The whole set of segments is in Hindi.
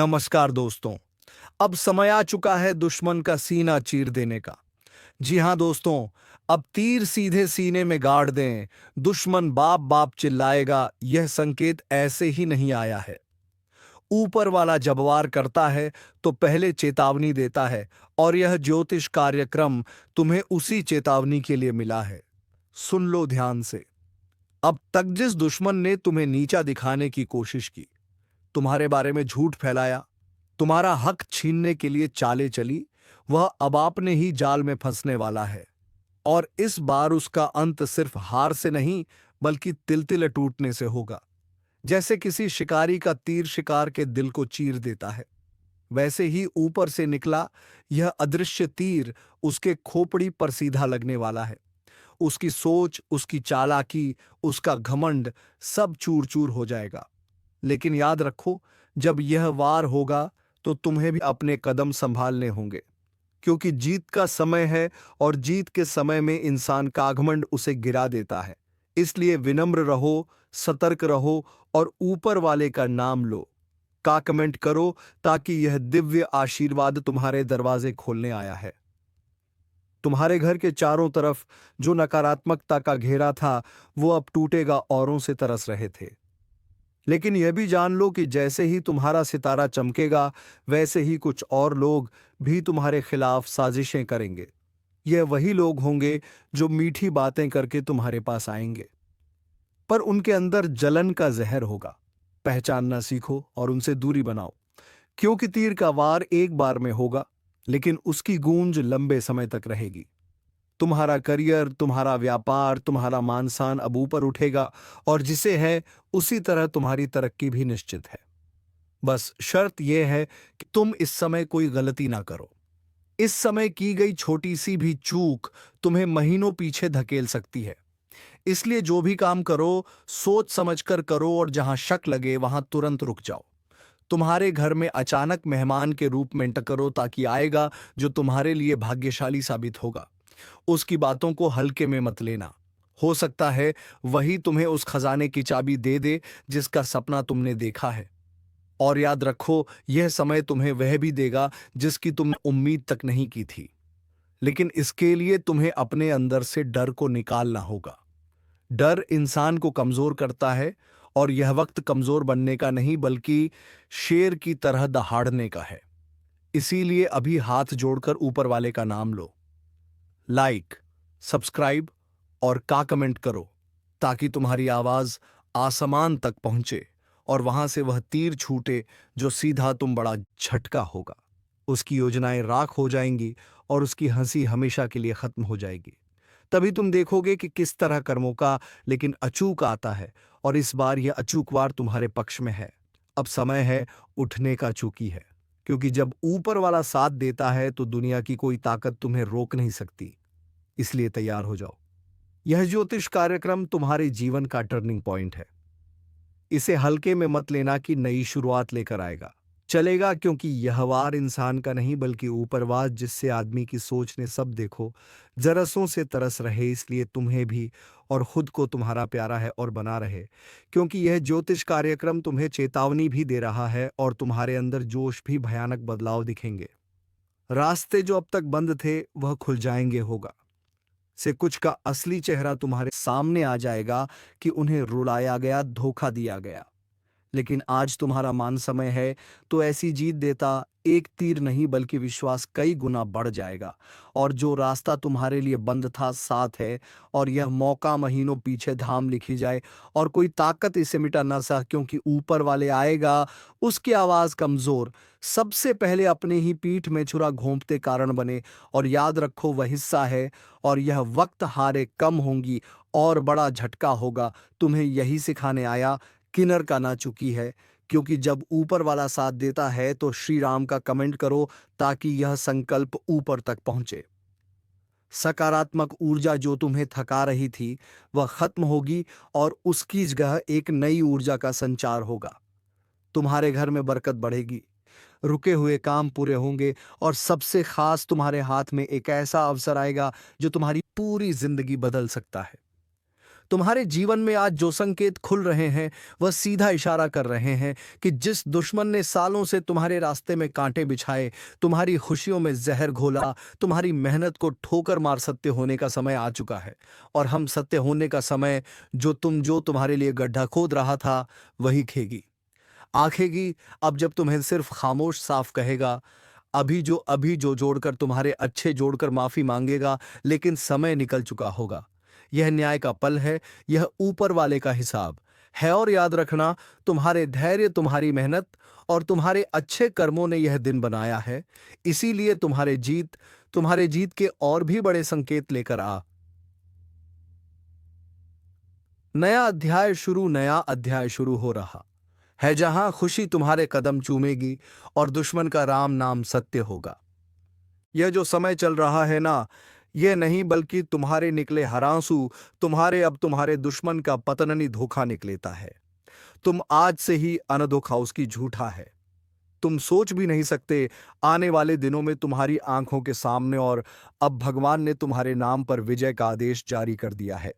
नमस्कार दोस्तों। अब समय आ चुका है दुश्मन का सीना चीर देने का। जी हाँ दोस्तों, अब तीर सीधे सीने में गाड़ दें। दुश्मन बाप बाप चिल्लाएगा। यह संकेत ऐसे ही नहीं आया है। ऊपर वाला जब वार करता है तो पहले चेतावनी देता है, और यह ज्योतिष कार्यक्रम तुम्हें उसी चेतावनी के लिए मिला है। सुन लो ध्यान से। अब तक जिस दुश्मन ने तुम्हें नीचा दिखाने की कोशिश की, तुम्हारे बारे में झूठ फैलाया, तुम्हारा हक छीनने के लिए चालें चली, वह अब आपने ही जाल में फंसने वाला है। और इस बार उसका अंत सिर्फ हार से नहीं, बल्कि तिल-तिल टूटने से होगा। जैसे किसी शिकारी का तीर शिकार के दिल को चीर देता है, वैसे ही ऊपर से निकला यह अदृश्य तीर उसके खोपड़ी पर सीधा लगने वाला है। उसकी सोच, उसकी चालाकी, उसका घमंड सब चूर-चूर हो जाएगा। लेकिन याद रखो, जब यह वार होगा तो तुम्हें भी अपने कदम संभालने होंगे, क्योंकि जीत का समय है, और जीत के समय में इंसान का घमंड उसे गिरा देता है। इसलिए विनम्र रहो, सतर्क रहो, और ऊपर वाले का नाम लो। का कमेंट करो, ताकि यह दिव्य आशीर्वाद तुम्हारे दरवाजे खोलने आया है। तुम्हारे घर के चारों तरफ जो नकारात्मकता का घेरा था, वो अब टूटेगा। औरों से तरस रहे थे, लेकिन यह भी जान लो कि जैसे ही तुम्हारा सितारा चमकेगा, वैसे ही कुछ और लोग भी तुम्हारे खिलाफ साजिशें करेंगे। यह वही लोग होंगे जो मीठी बातें करके तुम्हारे पास आएंगे, पर उनके अंदर जलन का जहर होगा। पहचानना सीखो और उनसे दूरी बनाओ, क्योंकि तीर का वार एक बार में होगा, लेकिन उसकी गूंज लंबे समय तक रहेगी। तुम्हारा करियर, तुम्हारा व्यापार, तुम्हारा मान-सम्मान अब ऊपर उठेगा, और जिसे है उसी तरह तुम्हारी तरक्की भी निश्चित है। बस शर्त यह है कि तुम इस समय कोई गलती ना करो। इस समय की गई छोटी सी भी चूक तुम्हें महीनों पीछे धकेल सकती है। इसलिए जो भी काम करो, सोच समझकर करो, और जहां शक लगे वहां तुरंत रुक जाओ। तुम्हारे घर में अचानक मेहमान के रूप में टकरो, ताकि आएगा जो तुम्हारे लिए भाग्यशाली साबित होगा। उसकी बातों को हल्के में मत लेना। हो सकता है वही तुम्हें उस खजाने की चाबी दे दे जिसका सपना तुमने देखा है। और याद रखो, यह समय तुम्हें वह भी देगा जिसकी तुमने उम्मीद तक नहीं की थी। लेकिन इसके लिए तुम्हें अपने अंदर से डर को निकालना होगा। डर इंसान को कमजोर करता है, और यह वक्त कमजोर बनने का नहीं, बल्कि शेर की तरह दहाड़ने का है। इसीलिए अभी हाथ जोड़कर ऊपर वाले का नाम लो, लाइक, सब्सक्राइब और का कमेंट करो, ताकि तुम्हारी आवाज आसमान तक पहुंचे, और वहां से वह तीर छूटे जो सीधा तुम बड़ा झटका होगा। उसकी योजनाएं राख हो जाएंगी, और उसकी हंसी हमेशा के लिए खत्म हो जाएगी। तभी तुम देखोगे कि किस तरह कर्मों का लेकिन अचूक आता है, और इस बार यह अचूक वार तुम्हारे पक्ष में है। अब समय है उठने का, चूकी है, क्योंकि जब ऊपर वाला साथ देता है तो दुनिया की कोई ताकत तुम्हें रोक नहीं सकती। इसलिए तैयार हो जाओ। यह ज्योतिष कार्यक्रम तुम्हारे जीवन का टर्निंग पॉइंट है। इसे हल्के में मत लेना कि नई शुरुआत लेकर आएगा। चलेगा, क्योंकि यह वार इंसान का नहीं, बल्कि ऊपरवास जिससे आदमी की सोच ने सब देखो जरसों से तरस रहे, इसलिए तुम्हें भी और खुद को तुम्हारा प्यारा है और बना रहे। क्योंकि यह ज्योतिष कार्यक्रम तुम्हें चेतावनी भी दे रहा है, और तुम्हारे अंदर जोश भी भयानक बदलाव दिखेंगे। रास्ते जो अब तक बंद थे वह खुल जाएंगे। होगा से कुछ का असली चेहरा तुम्हारे सामने आ जाएगा, कि उन्हें रुलाया गया, धोखा दिया गया। लेकिन आज तुम्हारा मान समय है, तो ऐसी जीत देता एक तीर नहीं, बल्कि विश्वास कई गुना बढ़ जाएगा। और जो रास्ता तुम्हारे लिए बंद था, साथ है, और यह मौका महीनों पीछे धाम लिखी जाए, और कोई ताकत इसे मिटा ना सक, क्योंकि ऊपर वाले आएगा। उसकी आवाज कमजोर सबसे पहले अपने ही पीठ में छुरा घोंपते कारण बने। और याद रखो, वह हिस्सा है, और यह वक्त हारे कम होंगी, और बड़ा झटका होगा। तुम्हें यही सिखाने आया, किन्नर का ना चुकी है। क्योंकि जब ऊपर वाला साथ देता है तो श्री राम का कमेंट करो, ताकि यह संकल्प ऊपर तक पहुंचे। सकारात्मक ऊर्जा जो तुम्हें थका रही थी, वह खत्म होगी, और उसकी जगह एक नई ऊर्जा का संचार होगा। तुम्हारे घर में बरकत बढ़ेगी, रुके हुए काम पूरे होंगे, और सबसे खास तुम्हारे हाथ में एक ऐसा अवसर आएगा जो तुम्हारी पूरी जिंदगी बदल सकता है। तुम्हारे जीवन में आज जो संकेत खुल रहे हैं वह सीधा इशारा कर रहे हैं कि जिस दुश्मन ने सालों से तुम्हारे रास्ते में कांटे बिछाए, तुम्हारी खुशियों में जहर घोला, तुम्हारी मेहनत को ठोकर मार, सत्य होने का समय आ चुका है। और हम सत्य होने का समय जो तुम्हारे लिए गड्ढा खोद रहा था वही खेगी, आंखेगी। अब जब तुम्हें सिर्फ खामोश साफ कहेगा, अभी जो जोड़कर तुम्हारे अच्छे जोड़कर माफी मांगेगा, लेकिन समय निकल चुका होगा। यह न्याय का पल है, यह ऊपर वाले का हिसाब है। और याद रखना, तुम्हारे धैर्य, तुम्हारी मेहनत और तुम्हारे अच्छे कर्मों ने यह दिन बनाया है। इसीलिए तुम्हारे जीत के और भी बड़े संकेत लेकर आ। नया अध्याय शुरू हो रहा है, जहां खुशी तुम्हारे कदम चूमेगी और दुश्मन का राम नाम सत्य होगा। यह जो समय चल रहा है ना, यह नहीं बल्कि तुम्हारे निकले हरांसू, तुम्हारे दुश्मन का पतननी धोखा निकलेता है। तुम आज से ही अनधोखा उसकी झूठा है। तुम सोच भी नहीं सकते आने वाले दिनों में तुम्हारी आंखों के सामने, और अब भगवान ने तुम्हारे नाम पर विजय का आदेश जारी कर दिया है।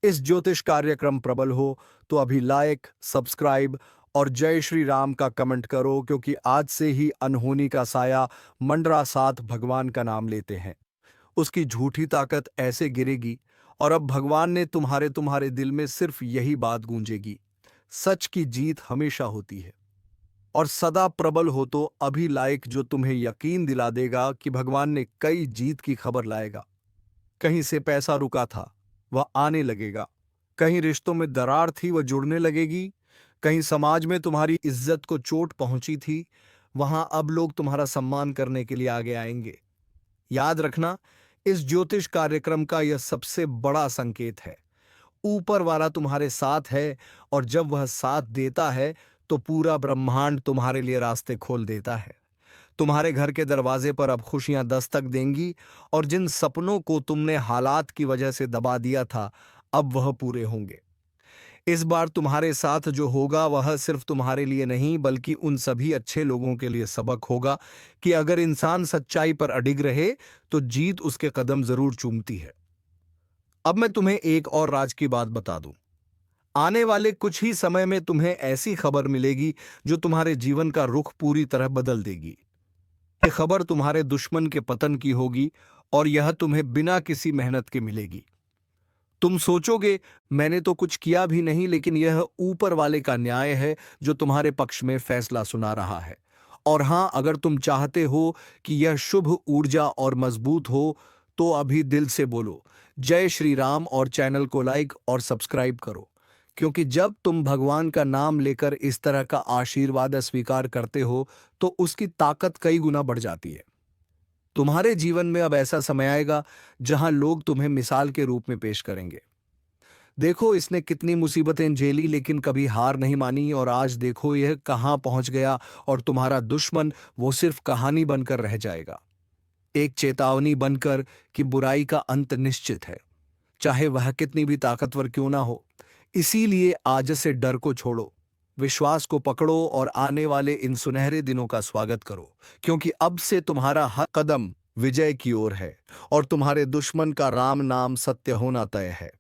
इस ज्योतिष कार्यक्रम प्रबल हो तो अभी लाइक, सब्सक्राइब और जय श्री राम का कमेंट करो, क्योंकि आज से ही अनहोनी का साया मंडरा साथ भगवान का नाम लेते हैं। उसकी झूठी ताकत ऐसे गिरेगी, और अब भगवान ने तुम्हारे दिल में सिर्फ यही बात गूंजेगी, सच की जीत हमेशा होती है और सदा प्रबल हो। तो अभी लाइक, जो तुम्हें यकीन दिला देगा कि भगवान ने कई जीत की खबर लाएगा। कहीं से पैसा रुका था वह आने लगेगा, कहीं रिश्तों में दरार थी वह जुड़ने लगेगी, कहीं समाज में तुम्हारी इज्जत को चोट पहुंची थी वहां अब लोग तुम्हारा सम्मान करने के लिए आगे आएंगे। याद रखना, इस ज्योतिष कार्यक्रम का यह सबसे बड़ा संकेत है। ऊपर वाला तुम्हारे साथ है, और जब वह साथ देता है तो पूरा ब्रह्मांड तुम्हारे लिए रास्ते खोल देता है। तुम्हारे घर के दरवाजे पर अब खुशियां दस्तक देंगी, और जिन सपनों को तुमने हालात की वजह से दबा दिया था अब वह पूरे होंगे। इस बार तुम्हारे साथ जो होगा वह सिर्फ तुम्हारे लिए नहीं बल्कि उन सभी अच्छे लोगों के लिए सबक होगा कि अगर इंसान सच्चाई पर अडिग रहे तो जीत उसके कदम जरूर चूमती है। अब मैं तुम्हें एक और राज की बात बता दूं। आने वाले कुछ ही समय में तुम्हें ऐसी खबर मिलेगी जो तुम्हारे जीवन का रुख पूरी तरह बदल देगी। ये खबर तुम्हारे दुश्मन के पतन की होगी, और यह तुम्हें बिना किसी मेहनत के मिलेगी। तुम सोचोगे मैंने तो कुछ किया भी नहीं, लेकिन यह ऊपर वाले का न्याय है जो तुम्हारे पक्ष में फैसला सुना रहा है। और हां, अगर तुम चाहते हो कि यह शुभ ऊर्जा और मजबूत हो तो अभी दिल से बोलो जय श्री राम, और चैनल को लाइक और सब्सक्राइब करो, क्योंकि जब तुम भगवान का नाम लेकर इस तरह का आशीर्वाद स्वीकार करते हो तो उसकी ताकत कई गुना बढ़ जाती है। तुम्हारे जीवन में अब ऐसा समय आएगा जहां लोग तुम्हें मिसाल के रूप में पेश करेंगे। देखो इसने कितनी मुसीबतें झेली लेकिन कभी हार नहीं मानी, और आज देखो यह कहां पहुंच गया, और तुम्हारा दुश्मन वो सिर्फ कहानी बनकर रह जाएगा, एक चेतावनी बनकर कि बुराई का अंत निश्चित है, चाहे वह कितनी भी ताकतवर क्यों ना हो। इसीलिए आज से डर को छोड़ो, विश्वास को पकड़ो और आने वाले इन सुनहरे दिनों का स्वागत करो, क्योंकि अब से तुम्हारा हर कदम विजय की ओर है और तुम्हारे दुश्मन का राम नाम सत्य होना तय है।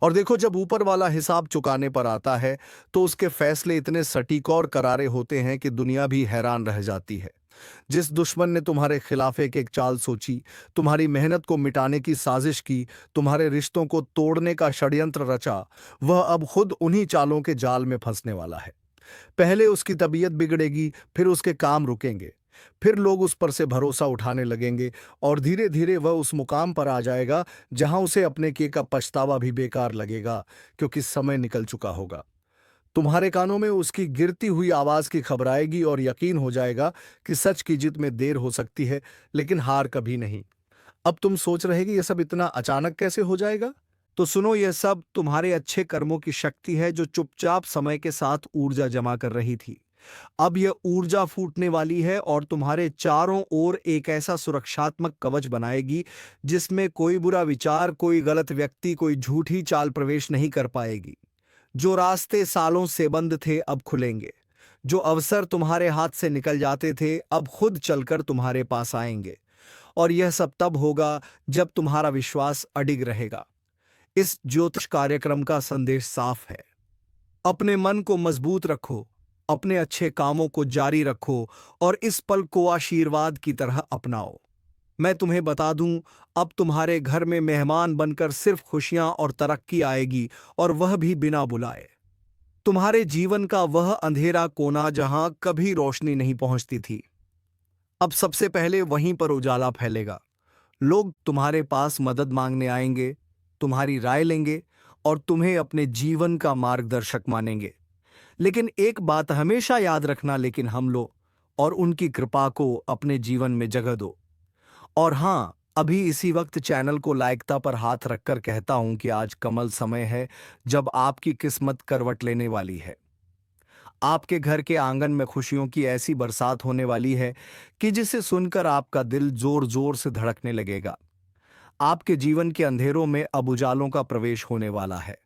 और देखो, जब ऊपर वाला हिसाब चुकाने पर आता है तो उसके फैसले इतने सटीक और करारे होते हैं कि दुनिया भी हैरान रह जाती है। जिस दुश्मन ने तुम्हारे खिलाफ एक चाल सोची, तुम्हारी मेहनत को मिटाने की साजिश की, तुम्हारे रिश्तों को तोड़ने का षड्यंत्र रचा, वह अब खुद उन्हीं चालों के जाल में फंसने वाला है। पहले उसकी तबीयत बिगड़ेगी, फिर उसके काम रुकेंगे, फिर लोग उस पर से भरोसा उठाने लगेंगे, और धीरे धीरे वह उस मुकाम पर आ जाएगा जहां उसे अपने किए का पछतावा भी बेकार लगेगा, क्योंकि समय निकल चुका होगा। तुम्हारे कानों में उसकी गिरती हुई आवाज की खबर आएगी और यकीन हो जाएगा कि सच की जीत में देर हो सकती है लेकिन हार कभी नहीं। अब तुम सोच रहे कि यह सब इतना अचानक कैसे हो जाएगा? तो सुनो, यह सब तुम्हारे अच्छे कर्मों की शक्ति है जो चुपचाप समय के साथ ऊर्जा जमा कर रही थी। अब यह ऊर्जा फूटने वाली है और तुम्हारे चारों ओर एक ऐसा सुरक्षात्मक कवच बनाएगी जिसमें कोई बुरा विचार, कोई गलत व्यक्ति, कोई झूठी चाल प्रवेश नहीं कर पाएगी। जो रास्ते सालों से बंद थे अब खुलेंगे, जो अवसर तुम्हारे हाथ से निकल जाते थे अब खुद चलकर तुम्हारे पास आएंगे, और यह सब तब होगा जब तुम्हारा विश्वास अडिग रहेगा। इस ज्योतिष कार्यक्रम का संदेश साफ है। अपने मन को मजबूत रखो, अपने अच्छे कामों को जारी रखो और इस पल को आशीर्वाद की तरह अपनाओ। मैं तुम्हें बता दूं, अब तुम्हारे घर में मेहमान बनकर सिर्फ खुशियां और तरक्की आएगी, और वह भी बिना बुलाए। तुम्हारे जीवन का वह अंधेरा कोना जहां कभी रोशनी नहीं पहुंचती थी, अब सबसे पहले वहीं पर उजाला फैलेगा। लोग तुम्हारे पास मदद मांगने आएंगे, तुम्हारी राय लेंगे और तुम्हें अपने जीवन का मार्गदर्शक मानेंगे। लेकिन एक बात हमेशा याद रखना, लेकिन हम लो और उनकी कृपा को अपने जीवन में जगह दो। और हाँ, अभी इसी वक्त चैनल को लाइकता पर हाथ रखकर कहता हूं कि आज कमल समय है जब आपकी किस्मत करवट लेने वाली है। आपके घर के आंगन में खुशियों की ऐसी बरसात होने वाली है कि जिसे सुनकर आपका दिल जोर जोर से धड़कने लगेगा। आपके जीवन के अंधेरों में अब उजालों का प्रवेश होने वाला है।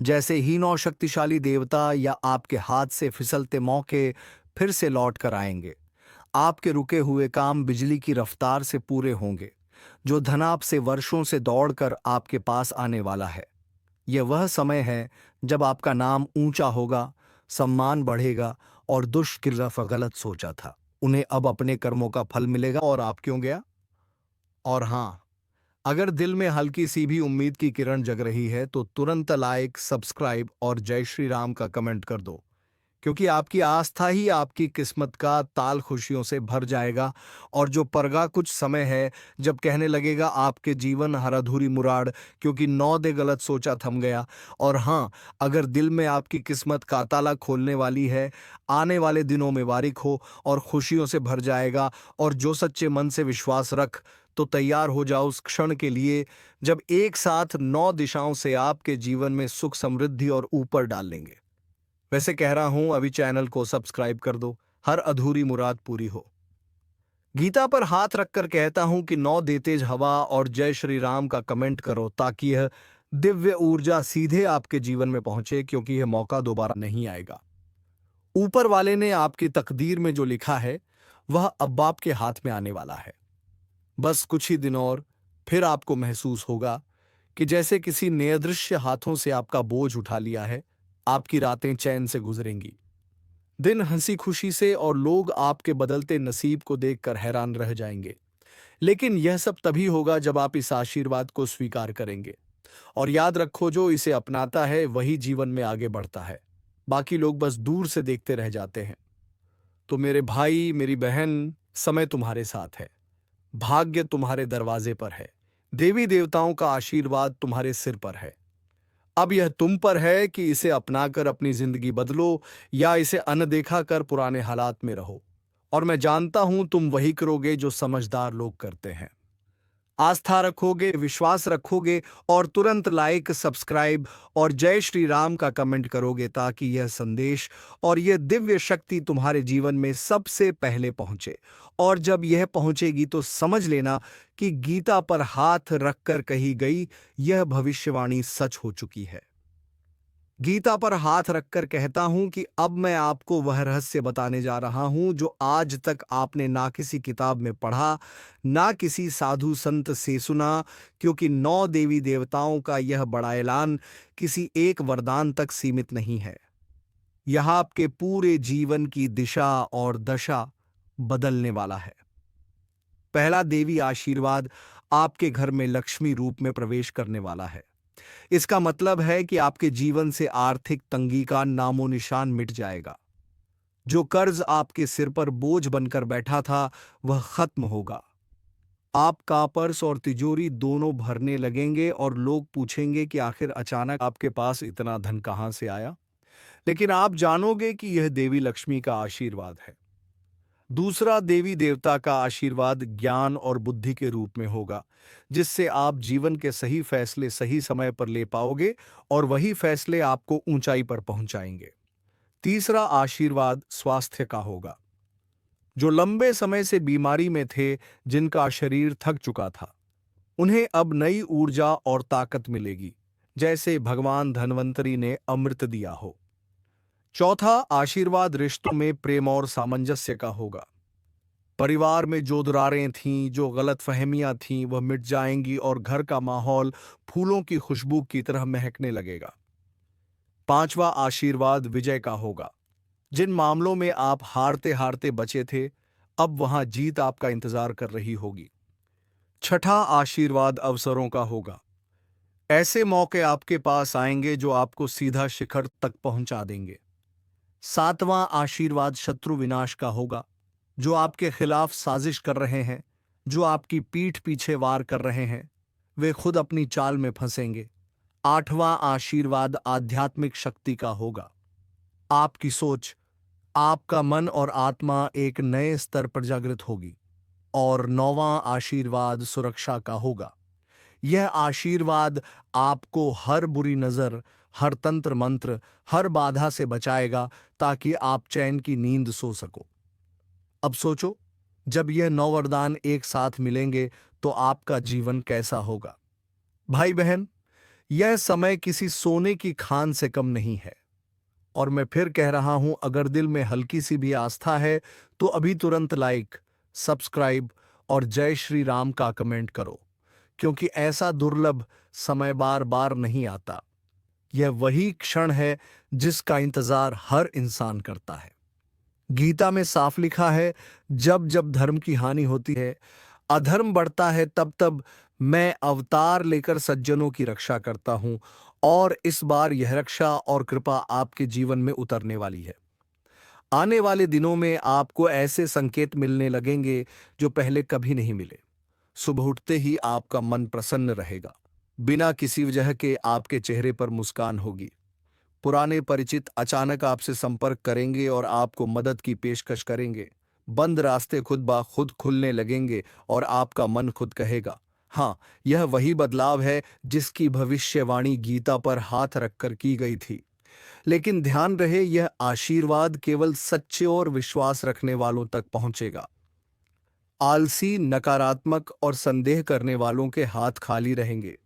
जैसे ही नौ शक्तिशाली देवता या आपके हाथ से फिसलते मौके फिर से लौट कर आएंगे। आपके रुके हुए काम बिजली की रफ्तार से पूरे होंगे। जो धन आपसे वर्षों से दौड़कर आपके पास आने वाला है। यह वह समय है जब आपका नाम ऊंचा होगा, सम्मान बढ़ेगा और दुष्ट की तरफ गलत सोचा था उन्हें अब अपने कर्मों का फल मिलेगा। और आप क्यों गया? और हाँ, अगर दिल में हल्की सी भी उम्मीद की किरण जग रही है तो तुरंत लाइक, सब्सक्राइब और जय श्री राम का कमेंट कर दो, क्योंकि आपकी आस्था ही आपकी किस्मत का ताल खुशियों से भर जाएगा। और जो परगा कुछ समय है जब कहने लगेगा आपके जीवन हर अधूरी मुराद, क्योंकि 9 दे गलत सोचा थम गया। और हाँ, अगर दिल में आपकी किस्मत का ताला खोलने वाली है, आने वाले दिनों में बारिक हो और खुशियों से भर जाएगा। और जो सच्चे मन से विश्वास रख, तो तैयार हो जाओ उस क्षण के लिए जब एक साथ 9 दिशाओं से आपके जीवन में सुख, समृद्धि और ऊपर डाल लेंगे। वैसे कह रहा हूं, अभी चैनल को सब्सक्राइब कर दो, हर अधूरी मुराद पूरी हो। गीता पर हाथ रखकर कहता हूं कि 9 दे तेज हवा और जय श्री राम का कमेंट करो, ताकि यह दिव्य ऊर्जा सीधे आपके जीवन में पहुंचे, क्योंकि यह मौका दोबारा नहीं आएगा। ऊपर वाले ने आपकी तकदीर में जो लिखा है वह अब आपके हाथ में आने वाला है। बस कुछ ही दिन और फिर आपको महसूस होगा कि जैसे किसी ने अदृश्य हाथों से आपका बोझ उठा लिया है। आपकी रातें चैन से गुजरेंगी, दिन हंसी खुशी से, और लोग आपके बदलते नसीब को देखकर हैरान रह जाएंगे। लेकिन यह सब तभी होगा जब आप इस आशीर्वाद को स्वीकार करेंगे। और याद रखो, जो इसे अपनाता है वही जीवन में आगे बढ़ता है, बाकी लोग बस दूर से देखते रह जाते हैं। तो मेरे भाई, मेरी बहन, समय तुम्हारे साथ है, भाग्य तुम्हारे दरवाजे पर है, देवी देवताओं का आशीर्वाद तुम्हारे सिर पर है। अब यह तुम पर है कि इसे अपनाकर अपनी जिंदगी बदलो या इसे अनदेखा कर पुराने हालात में रहो। और मैं जानता हूं तुम वही करोगे जो समझदार लोग करते हैं। आस्था रखोगे, विश्वास रखोगे और तुरंत लाइक, सब्सक्राइब और जय श्री राम का कमेंट करोगे, ताकि यह संदेश और यह दिव्य शक्ति तुम्हारे जीवन में सबसे पहले पहुंचे। और जब यह पहुंचेगी तो समझ लेना कि गीता पर हाथ रखकर कही गई यह भविष्यवाणी सच हो चुकी है। गीता पर हाथ रखकर कहता हूं कि अब मैं आपको वह रहस्य बताने जा रहा हूं जो आज तक आपने ना किसी किताब में पढ़ा, ना किसी साधु संत से सुना, क्योंकि 9 देवी देवताओं का यह बड़ा ऐलान किसी एक वरदान तक सीमित नहीं है। यह आपके पूरे जीवन की दिशा और दशा बदलने वाला है। पहला देवी आशीर्वाद आपके घर में लक्ष्मी रूप में प्रवेश करने वाला है। इसका मतलब है कि आपके जीवन से आर्थिक तंगी का नामो निशान मिट जाएगा। जो कर्ज आपके सिर पर बोझ बनकर बैठा था वह खत्म होगा। आपका पर्स और तिजोरी दोनों भरने लगेंगे और लोग पूछेंगे कि आखिर अचानक आपके पास इतना धन कहां से आया। लेकिन आप जानोगे कि यह देवी लक्ष्मी का आशीर्वाद है। दूसरा देवी देवता का आशीर्वाद ज्ञान और बुद्धि के रूप में होगा, जिससे आप जीवन के सही फैसले सही समय पर ले पाओगे और वही फैसले आपको ऊंचाई पर पहुंचाएंगे। तीसरा आशीर्वाद स्वास्थ्य का होगा। जो लंबे समय से बीमारी में थे, जिनका शरीर थक चुका था, उन्हें अब नई ऊर्जा और ताकत मिलेगी, जैसे भगवान धन्वंतरी ने अमृत दिया हो। चौथा आशीर्वाद रिश्तों में प्रेम और सामंजस्य का होगा। परिवार में जो दरारें थीं, जो गलतफहमियां थीं, वह मिट जाएंगी और घर का माहौल फूलों की खुशबू की तरह महकने लगेगा। पांचवा आशीर्वाद विजय का होगा। जिन मामलों में आप हारते हारते बचे थे, अब वहां जीत आपका इंतजार कर रही होगी। छठा आशीर्वाद अवसरों का होगा। ऐसे मौके आपके पास आएंगे जो आपको सीधा शिखर तक पहुंचा देंगे। सातवां आशीर्वाद शत्रु विनाश का होगा। जो आपके खिलाफ साजिश कर रहे हैं, जो आपकी पीठ पीछे वार कर रहे हैं, वे खुद अपनी चाल में फंसेंगे। आठवां आशीर्वाद आध्यात्मिक शक्ति का होगा। आपकी सोच, आपका मन और आत्मा एक नए स्तर पर जागृत होगी। और नौवां आशीर्वाद सुरक्षा का होगा। यह आशीर्वाद आपको हर बुरी नजर, हर तंत्र मंत्र, हर बाधा से बचाएगा ताकि आप चैन की नींद सो सको। अब सोचो, जब यह नौ वरदान एक साथ मिलेंगे तो आपका जीवन कैसा होगा। भाई बहन, यह समय किसी सोने की खान से कम नहीं है। और मैं फिर कह रहा हूं, अगर दिल में हल्की सी भी आस्था है तो अभी तुरंत लाइक, सब्सक्राइब और जय श्री राम का कमेंट करो, क्योंकि ऐसा दुर्लभ समय बार बार नहीं आता। यह वही क्षण है जिसका इंतजार हर इंसान करता है। गीता में साफ लिखा है, जब जब धर्म की हानि होती है, अधर्म बढ़ता है, तब तब मैं अवतार लेकर सज्जनों की रक्षा करता हूं। और इस बार यह रक्षा और कृपा आपके जीवन में उतरने वाली है। आने वाले दिनों में आपको ऐसे संकेत मिलने लगेंगे जो पहले कभी नहीं मिले। सुबह उठते ही आपका मन प्रसन्न रहेगा। बिना किसी वजह के आपके चेहरे पर मुस्कान होगी। पुराने परिचित अचानक आपसे संपर्क करेंगे और आपको मदद की पेशकश करेंगे। बंद रास्ते खुद ब खुद खुलने लगेंगे और आपका मन खुद कहेगा, हाँ, यह वही बदलाव है जिसकी भविष्यवाणी गीता पर हाथ रखकर की गई थी। लेकिन ध्यान रहे, यह आशीर्वाद केवल सच्चे और विश्वास रखने वालों तक पहुंचेगा। आलसी, नकारात्मक और संदेह करने वालों के हाथ खाली रहेंगे।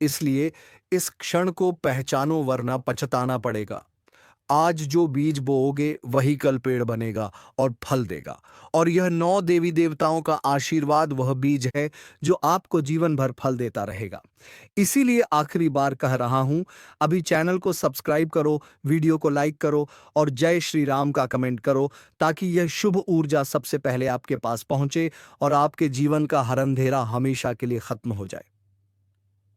इसलिए इस क्षण को पहचानो, वरना पछताना पड़ेगा। आज जो बीज बोओगे वही कल पेड़ बनेगा और फल देगा। और यह 9 देवी देवताओं का आशीर्वाद वह बीज है जो आपको जीवन भर फल देता रहेगा। इसीलिए आखिरी बार कह रहा हूं, अभी चैनल को सब्सक्राइब करो, वीडियो को लाइक करो और जय श्री राम का कमेंट करो, ताकि यह शुभ ऊर्जा सबसे पहले आपके पास पहुंचे और आपके जीवन का हर अंधेरा हमेशा के लिए खत्म हो जाए।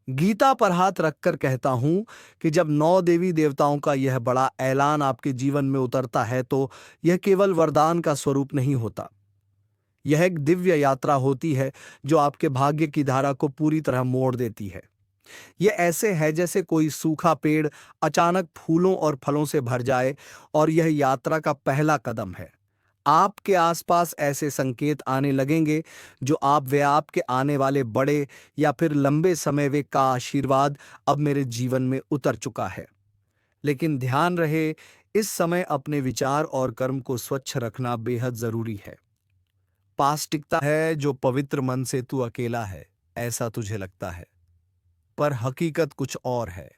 गीता पर हाथ रखकर कहता हूं कि जब 9 देवी देवताओं का यह बड़ा ऐलान आपके जीवन में उतरता है तो यह केवल वरदान का स्वरूप नहीं होता। यह एक दिव्य यात्रा होती है जो आपके भाग्य की धारा को पूरी तरह मोड़ देती है। यह ऐसे है जैसे कोई सूखा पेड़ अचानक फूलों और फलों से भर जाए, और यह यात्रा का पहला कदम है। आपके आसपास ऐसे संकेत आने लगेंगे जो आपके आने वाले बड़े या फिर लंबे समय वे का आशीर्वाद अब मेरे जीवन में उतर चुका है। लेकिन ध्यान रहे, इस समय अपने विचार और कर्म को स्वच्छ रखना बेहद जरूरी है। पास टिकता है जो पवित्र मन से तू अकेला है, ऐसा तुझे लगता है, पर हकीकत कुछ और है।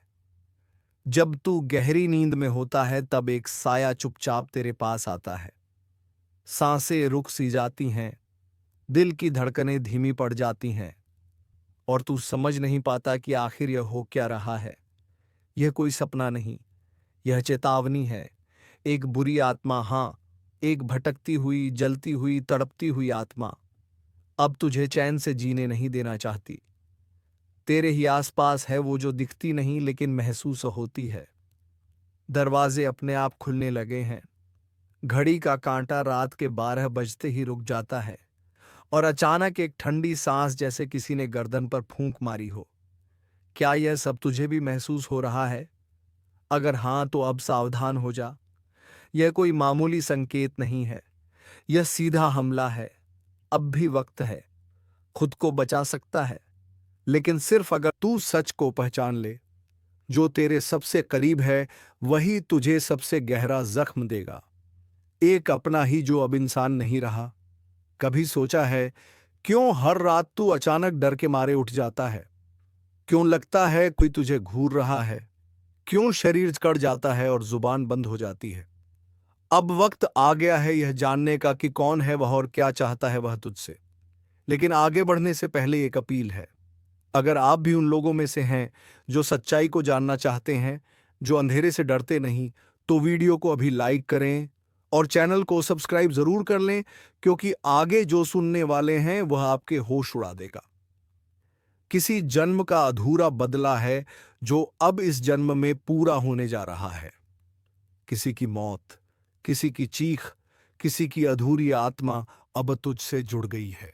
जब तू गहरी नींद में होता है तब एक साया चुपचाप तेरे पास आता है। सांसें रुक सी जाती हैं, दिल की धड़कनें धीमी पड़ जाती हैं, और तू समझ नहीं पाता कि आखिर यह हो क्या रहा है। यह कोई सपना नहीं, यह चेतावनी है। एक बुरी आत्मा, हाँ, एक भटकती हुई, जलती हुई, तड़पती हुई आत्मा अब तुझे चैन से जीने नहीं देना चाहती। तेरे ही आसपास है वो, जो दिखती नहीं लेकिन महसूस होती है। दरवाजे अपने आप खुलने लगे हैं। घड़ी का कांटा रात के 12 बजते ही रुक जाता है, और अचानक एक ठंडी सांस जैसे किसी ने गर्दन पर फूंक मारी हो। क्या यह सब तुझे भी महसूस हो रहा है? अगर हाँ, तो अब सावधान हो जा। यह कोई मामूली संकेत नहीं है, यह सीधा हमला है। अब भी वक्त है, खुद को बचा सकता है, लेकिन सिर्फ अगर तू सच को पहचान ले। जो तेरे सबसे करीब है वही तुझे सबसे गहरा जख्म देगा। एक अपना ही जो अब इंसान नहीं रहा। कभी सोचा है क्यों हर रात तू अचानक डर के मारे उठ जाता है? क्यों लगता है कोई तुझे घूर रहा है? क्यों शरीर कड़ जाता है और जुबान बंद हो जाती है? अब वक्त आ गया है यह जानने का कि कौन है वह और क्या चाहता है वह तुझसे। लेकिन आगे बढ़ने से पहले एक अपील है। अगर आप भी उन लोगों में से हैं जो सच्चाई को जानना चाहते हैं, जो अंधेरे से डरते नहीं, तो वीडियो को अभी लाइक करें और चैनल को सब्सक्राइब जरूर कर लें, क्योंकि आगे जो सुनने वाले हैं वह आपके होश उड़ा देगा। किसी जन्म का अधूरा बदला है जो अब इस जन्म में पूरा होने जा रहा है। किसी की मौत, किसी की चीख, किसी की अधूरी आत्मा अब तुझसे जुड़ गई है।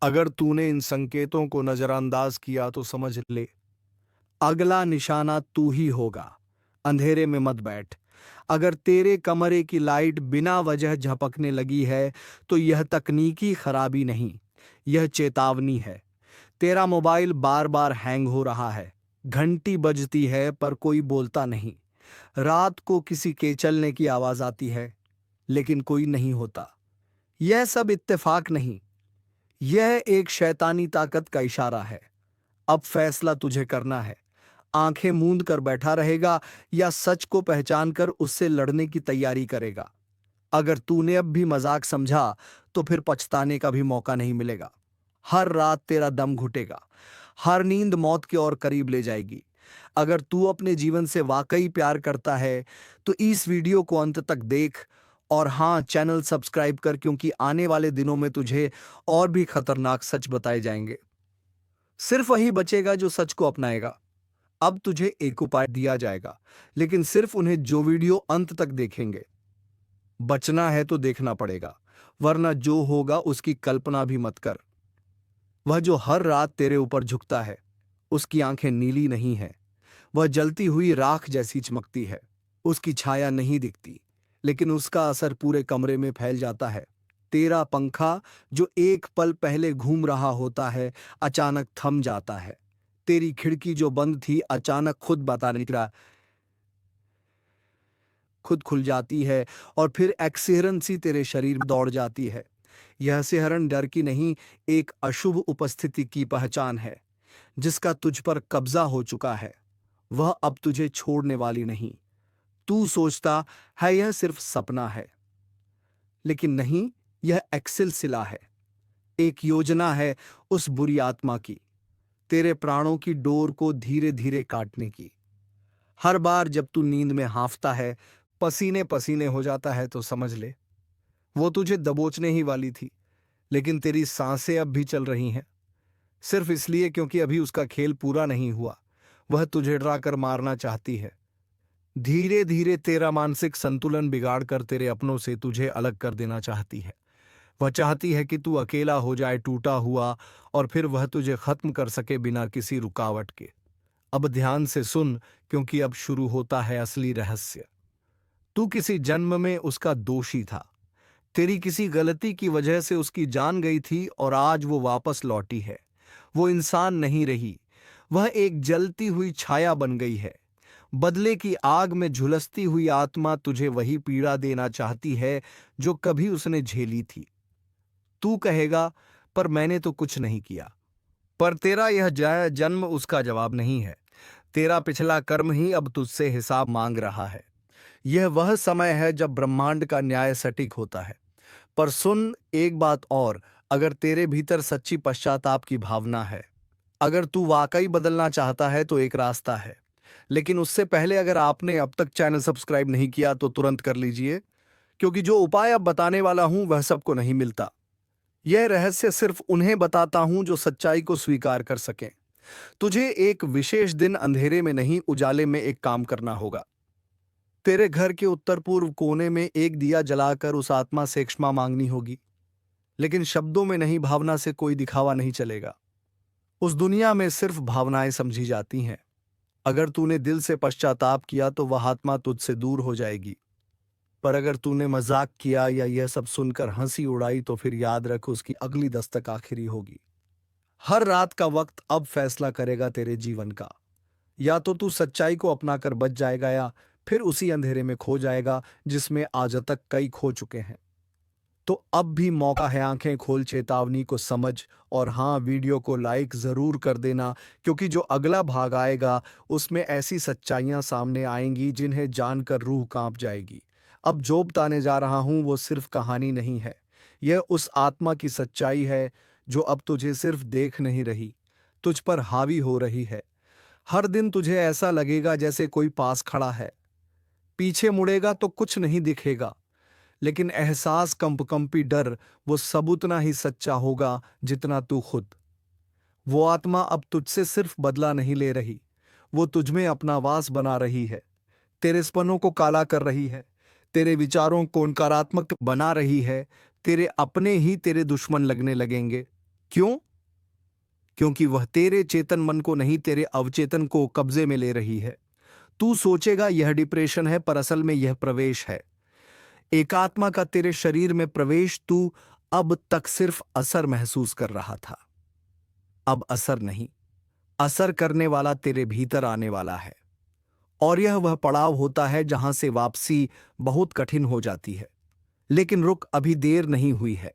अगर तूने इन संकेतों को नजरअंदाज किया तो समझ ले, अगला निशाना तू ही होगा। अंधेरे में मत बैठ। अगर तेरे कमरे की लाइट बिना वजह झपकने लगी है तो यह तकनीकी खराबी नहीं, यह चेतावनी है। तेरा मोबाइल बार बार हैंग हो रहा है, घंटी बजती है पर कोई बोलता नहीं। रात को किसी के चलने की आवाज आती है लेकिन कोई नहीं होता। यह सब इत्तेफाक नहीं, यह एक शैतानी ताकत का इशारा है। अब फैसला तुझे करना है। आंखें मूंद कर बैठा रहेगा या सच को पहचान कर उससे लड़ने की तैयारी करेगा। अगर तूने अब भी मजाक समझा तो फिर पछताने का भी मौका नहीं मिलेगा। हर रात तेरा दम घुटेगा, हर नींद मौत की ओर करीब ले जाएगी। अगर तू अपने जीवन से वाकई प्यार करता है तो इस वीडियो को अंत तक देख, और हाँ, चैनल सब्सक्राइब कर, क्योंकि आने वाले दिनों में तुझे और भी खतरनाक सच बताए जाएंगे। सिर्फ वही बचेगा जो सच को अपनाएगा। अब तुझे एक उपाय दिया जाएगा, लेकिन सिर्फ उन्हें जो वीडियो अंत तक देखेंगे। बचना है तो देखना पड़ेगा, वरना जो होगा उसकी कल्पना भी मत कर। वह जो हर रात तेरे ऊपर झुकता है, उसकी आंखें नीली नहीं है, वह जलती हुई राख जैसी चमकती है। उसकी छाया नहीं दिखती, लेकिन उसका असर पूरे कमरे में फैल जाता है। तेरा पंखा जो एक पल पहले घूम रहा होता है, अचानक थम जाता है। तेरी खिड़की जो बंद थी, अचानक खुद खुल जाती है, और फिर एक सिहरन सी तेरे शरीर में दौड़ जाती है। यह सिहरन डर की नहीं, एक अशुभ उपस्थिति की पहचान है, जिसका तुझ पर कब्जा हो चुका है। वह अब तुझे छोड़ने वाली नहीं। तू सोचता है यह सिर्फ सपना है, लेकिन नहीं, यह एक सिलसिला है, एक योजना है उस बुरी आत्मा की, तेरे प्राणों की डोर को धीरे धीरे काटने की। हर बार जब तू नींद में हांफता है, पसीने पसीने हो जाता है, तो समझ ले वो तुझे दबोचने ही वाली थी। लेकिन तेरी सांसें अब भी चल रही हैं, सिर्फ इसलिए क्योंकि अभी उसका खेल पूरा नहीं हुआ। वह तुझे डराकर मारना चाहती है, धीरे धीरे तेरा मानसिक संतुलन बिगाड़ कर तेरे अपनों से तुझे अलग कर देना चाहती है। वह चाहती है कि तू अकेला हो जाए, टूटा हुआ, और फिर वह तुझे खत्म कर सके बिना किसी रुकावट के। अब ध्यान से सुन, क्योंकि अब शुरू होता है असली रहस्य। तू किसी जन्म में उसका दोषी था। तेरी किसी गलती की वजह से उसकी जान गई थी, और आज वो वापस लौटी है। वो इंसान नहीं रही, वह एक जलती हुई छाया बन गई है। बदले की आग में झुलसती हुई आत्मा तुझे वही पीड़ा देना चाहती है जो कभी उसने झेली थी। तू कहेगा, पर मैंने तो कुछ नहीं किया। पर तेरा यह जन्म उसका जवाब नहीं है। तेरा पिछला कर्म ही अब तुझसे हिसाब मांग रहा है। यह वह समय है जब ब्रह्मांड का न्याय सटीक होता है। पर सुन एक बात और, अगर तेरे भीतर सच्ची पश्चाताप की भावना है, अगर तू वाकई बदलना चाहता है, तो एक रास्ता है। लेकिन उससे पहले अगर आपने अब तक चैनल सब्सक्राइब नहीं किया तो तुरंत कर लीजिए, क्योंकि जो उपाय अब बताने वाला हूं वह सबको नहीं मिलता। यह रहस्य सिर्फ उन्हें बताता हूं जो सच्चाई को स्वीकार कर सकें। तुझे एक विशेष दिन अंधेरे में नहीं, उजाले में एक काम करना होगा। तेरे घर के उत्तर पूर्व कोने में एक दिया जलाकर उस आत्मा से क्षमा मांगनी होगी, लेकिन शब्दों में नहीं, भावना से। कोई दिखावा नहीं चलेगा। उस दुनिया में सिर्फ भावनाएं समझी जाती हैं। अगर तूने दिल से पश्चाताप किया तो वह आत्मा तुझसे दूर हो जाएगी, पर अगर तूने मजाक किया या यह सब सुनकर हंसी उड़ाई तो फिर याद रख, उसकी अगली दस्तक आखिरी होगी। हर रात का वक्त अब फैसला करेगा तेरे जीवन का। या तो तू सच्चाई को अपनाकर बच जाएगा, या फिर उसी अंधेरे में खो जाएगा जिसमें आज तक कई खो चुके हैं। तो अब भी मौका है, आंखें खोल, चेतावनी को समझ, और हाँ, वीडियो को लाइक जरूर कर देना, क्योंकि जो अगला भाग आएगा उसमें ऐसी सच्चाइयां सामने आएंगी जिन्हें जानकर रूह कांप जाएगी। अब जो बताने जा रहा हूं वो सिर्फ कहानी नहीं है। यह उस आत्मा की सच्चाई है जो अब तुझे सिर्फ देख नहीं रही, तुझ पर हावी हो रही है। हर दिन तुझे ऐसा लगेगा जैसे कोई पास खड़ा है। पीछे मुड़ेगा तो कुछ नहीं दिखेगा, लेकिन एहसास, कंपकंपी डर, वो सब उतना ही सच्चा होगा जितना तू खुद। वो आत्मा अब तुझसे सिर्फ बदला नहीं ले रही, वो तुझ में अपना वास बना रही है। तेरे सपनों को काला कर रही है, तेरे विचारों को नकारात्मक बना रही है। तेरे अपने ही तेरे दुश्मन लगने लगेंगे। क्यों? क्योंकि वह तेरे चेतन मन को नहीं, तेरे अवचेतन को कब्जे में ले रही है। तू सोचेगा यह डिप्रेशन है, पर असल में यह प्रवेश है। एकात्मा का तेरे शरीर में प्रवेश। तू अब तक सिर्फ असर महसूस कर रहा था, अब असर नहीं, असर करने वाला तेरे भीतर आने वाला है। और यह वह पड़ाव होता है जहां से वापसी बहुत कठिन हो जाती है। लेकिन रुक, अभी देर नहीं हुई है।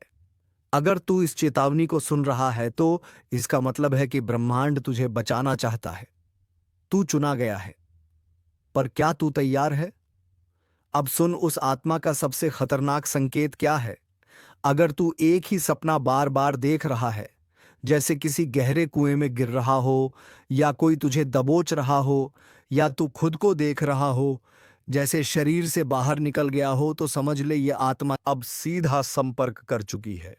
अगर तू इस चेतावनी को सुन रहा है तो इसका मतलब है कि ब्रह्मांड तुझे बचाना चाहता है। तू चुना गया है, पर क्या तू तैयार है? अब सुन, उस आत्मा का सबसे खतरनाक संकेत क्या है। अगर तू एक ही सपना बार बार देख रहा है, जैसे किसी गहरे कुएं में गिर रहा हो, या कोई तुझे दबोच रहा हो, या तू खुद को देख रहा हो जैसे शरीर से बाहर निकल गया हो, तो समझ ले यह आत्मा अब सीधा संपर्क कर चुकी है।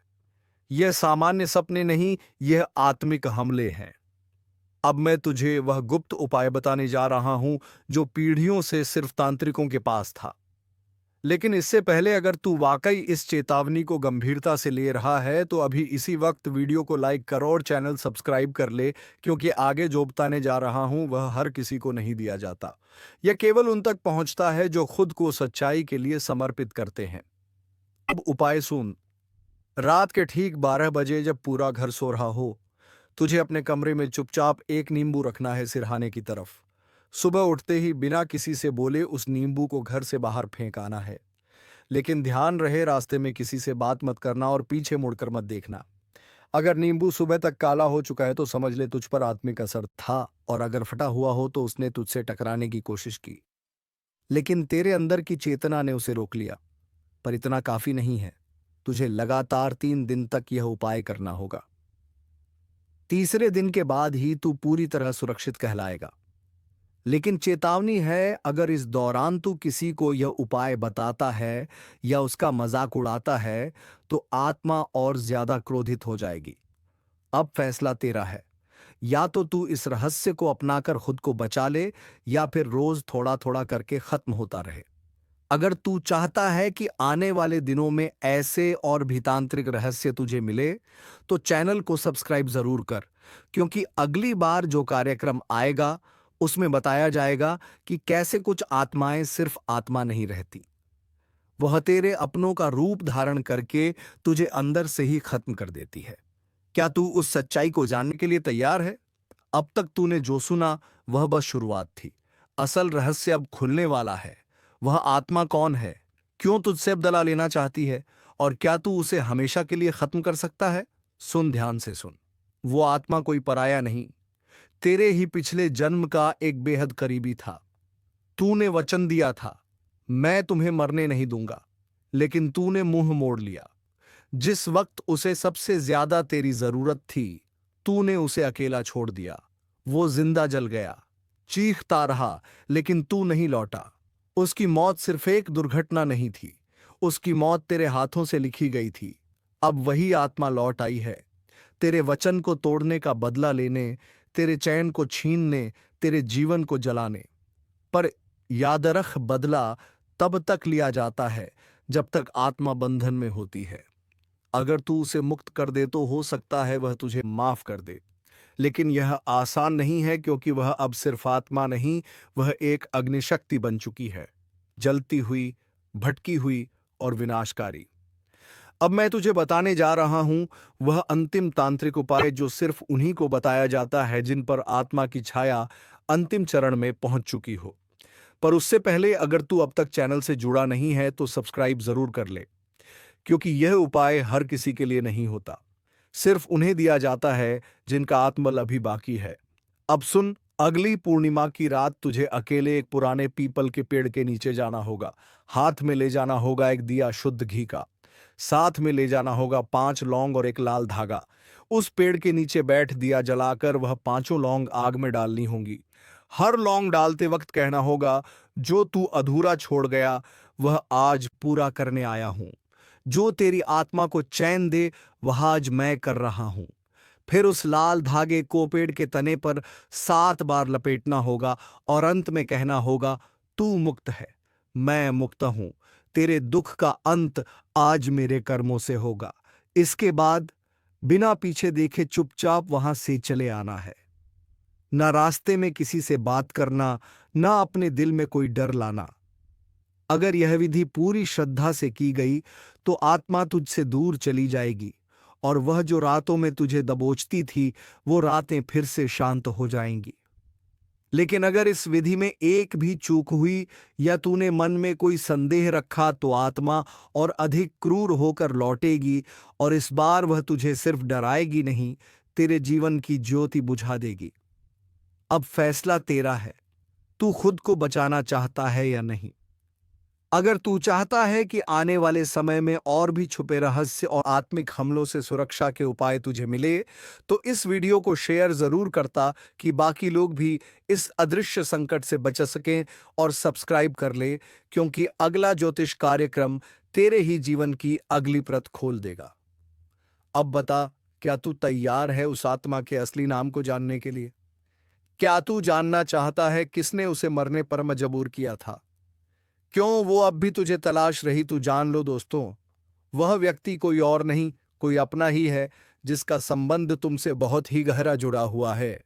यह सामान्य सपने नहीं, यह आत्मिक हमले हैं। अब मैं तुझे वह गुप्त उपाय बताने जा रहा हूं जो पीढ़ियों से सिर्फ तांत्रिकों के पास था। लेकिन इससे पहले, अगर तू वाकई इस चेतावनी को गंभीरता से ले रहा है तो अभी इसी वक्त वीडियो को लाइक कर और चैनल सब्सक्राइब कर ले, क्योंकि आगे जो बताने जा रहा हूं वह हर किसी को नहीं दिया जाता। यह केवल उन तक पहुंचता है जो खुद को सच्चाई के लिए समर्पित करते हैं। अब उपाय सुन। रात के ठीक 12 बजे जब पूरा घर सो रहा हो, तुझे अपने कमरे में चुपचाप एक नींबू रखना है सिरहाने की तरफ। सुबह उठते ही बिना किसी से बोले उस नींबू को घर से बाहर फेंक आना है। लेकिन ध्यान रहे, रास्ते में किसी से बात मत करना और पीछे मुड़कर मत देखना। अगर नींबू सुबह तक काला हो चुका है तो समझ ले तुझ पर आत्मिक असर था, और अगर फटा हुआ हो तो उसने तुझसे टकराने की कोशिश की, लेकिन तेरे अंदर की चेतना ने उसे रोक लिया। पर इतना काफी नहीं है, तुझे लगातार 3 दिन तक यह उपाय करना होगा। तीसरे दिन के बाद ही तू पूरी तरह सुरक्षित कहलाएगा। लेकिन चेतावनी है, अगर इस दौरान तू किसी को यह उपाय बताता है या उसका मजाक उड़ाता है तो आत्मा और ज्यादा क्रोधित हो जाएगी। अब फैसला तेरा है, या तो तू इस रहस्य को अपनाकर खुद को बचा ले, या फिर रोज थोड़ा थोड़ा करके खत्म होता रहे। अगर तू चाहता है कि आने वाले दिनों में ऐसे और भी तांत्रिक रहस्य तुझे मिले, तो चैनल को सब्सक्राइब जरूर कर, क्योंकि अगली बार जो कार्यक्रम आएगा उसमें बताया जाएगा कि कैसे कुछ आत्माएं सिर्फ आत्मा नहीं रहती, वह तेरे अपनों का रूप धारण करके तुझे अंदर से ही खत्म कर देती है। क्या तू उस सच्चाई को जानने के लिए तैयार है? अब तक तूने जो सुना वह बस शुरुआत थी। असल रहस्य अब खुलने वाला है। वह आत्मा कौन है, क्यों तुझसे बदला लेना चाहती है, और क्या तू उसे हमेशा के लिए खत्म कर सकता है? सुन, ध्यान से सुन। वो आत्मा कोई पराया नहीं, तेरे ही पिछले जन्म का एक बेहद करीबी था। तूने वचन दिया था, मैं तुम्हें मरने नहीं दूंगा, लेकिन तूने मुंह मोड़ लिया। जिस वक्त उसे सबसे ज्यादा तेरी जरूरत थी, तूने उसे अकेला छोड़ दिया। वो जिंदा जल गया, चीखता रहा, लेकिन तू नहीं लौटा। उसकी मौत सिर्फ एक दुर्घटना नहीं थी, उसकी मौत तेरे हाथों से लिखी गई थी। अब वही आत्मा लौट आई है, तेरे वचन को तोड़ने का बदला लेने, तेरे चैन को छीनने, तेरे जीवन को जलाने। पर याद रख, बदला तब तक लिया जाता है जब तक आत्मा बंधन में होती है। अगर तू उसे मुक्त कर दे तो हो सकता है वह तुझे माफ कर दे, लेकिन यह आसान नहीं है, क्योंकि वह अब सिर्फ आत्मा नहीं, वह एक अग्निशक्ति बन चुकी है, जलती हुई, भटकी हुई और विनाशकारी। अब मैं तुझे बताने जा रहा हूं वह अंतिम तांत्रिक उपाय जो सिर्फ उन्हीं को बताया जाता है जिन पर आत्मा की छाया अंतिम चरण में पहुंच चुकी हो। पर उससे पहले, अगर तू अब तक चैनल से जुड़ा नहीं है तो सब्सक्राइब जरूर कर ले, क्योंकि यह उपाय हर किसी के लिए नहीं होता, सिर्फ उन्हें दिया जाता है जिनका आत्मबल अभी बाकी है। अब सुन, अगली पूर्णिमा की रात तुझे अकेले एक पुराने पीपल के पेड़ के नीचे जाना होगा। हाथ में ले जाना होगा एक दिया शुद्ध घी का। साथ में ले जाना होगा 5 लौंग और एक लाल धागा। उस पेड़ के नीचे बैठ दिया जलाकर वह पांचों लौंग आग में डालनी होंगी। हर लौंग डालते वक्त कहना होगा, जो तू अधूरा छोड़ गया वह आज पूरा करने आया हूं। जो तेरी आत्मा को चैन दे वह आज मैं कर रहा हूं। फिर उस लाल धागे को पेड़ के तने पर 7 बार लपेटना होगा और अंत में कहना होगा, तू मुक्त है, मैं मुक्त हूं। तेरे दुख का अंत आज मेरे कर्मों से होगा। इसके बाद बिना पीछे देखे चुपचाप वहां से चले आना है। ना रास्ते में किसी से बात करना, ना अपने दिल में कोई डर लाना। अगर यह विधि पूरी श्रद्धा से की गई तो आत्मा तुझसे दूर चली जाएगी और वह जो रातों में तुझे दबोचती थी वो रातें फिर से शांत हो जाएंगी। लेकिन अगर इस विधि में एक भी चूक हुई या तूने मन में कोई संदेह रखा तो आत्मा और अधिक क्रूर होकर लौटेगी और इस बार वह तुझे सिर्फ डराएगी नहीं, तेरे जीवन की ज्योति बुझा देगी। अब फैसला तेरा है, तू खुद को बचाना चाहता है या नहीं। अगर तू चाहता है कि आने वाले समय में और भी छुपे रहस्य और आत्मिक हमलों से सुरक्षा के उपाय तुझे मिले, तो इस वीडियो को शेयर जरूर करता कि बाकी लोग भी इस अदृश्य संकट से बच सकें और सब्सक्राइब कर ले, क्योंकि अगला ज्योतिष कार्यक्रम तेरे ही जीवन की अगली परत खोल देगा। अब बता, क्या तू तैयार है उस आत्मा के असली नाम को जानने के लिए? क्या तू जानना चाहता है किसने उसे मरने पर मजबूर किया था? क्यों वो अब भी तुझे तलाश रही? तू जान लो दोस्तों, वह व्यक्ति कोई और नहीं, कोई अपना ही है जिसका संबंध तुमसे बहुत ही गहरा जुड़ा हुआ है।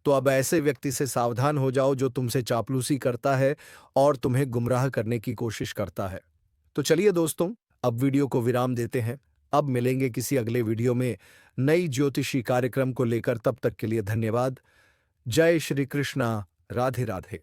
तो अब ऐसे व्यक्ति से सावधान हो जाओ जो तुमसे चापलूसी करता है और तुम्हें गुमराह करने की कोशिश करता है। तो चलिए दोस्तों, अब वीडियो को विराम देते हैं। अब मिलेंगे किसी अगले वीडियो में नई ज्योतिषी कार्यक्रम को लेकर। तब तक के लिए धन्यवाद। जय श्री कृष्णा। राधे राधे।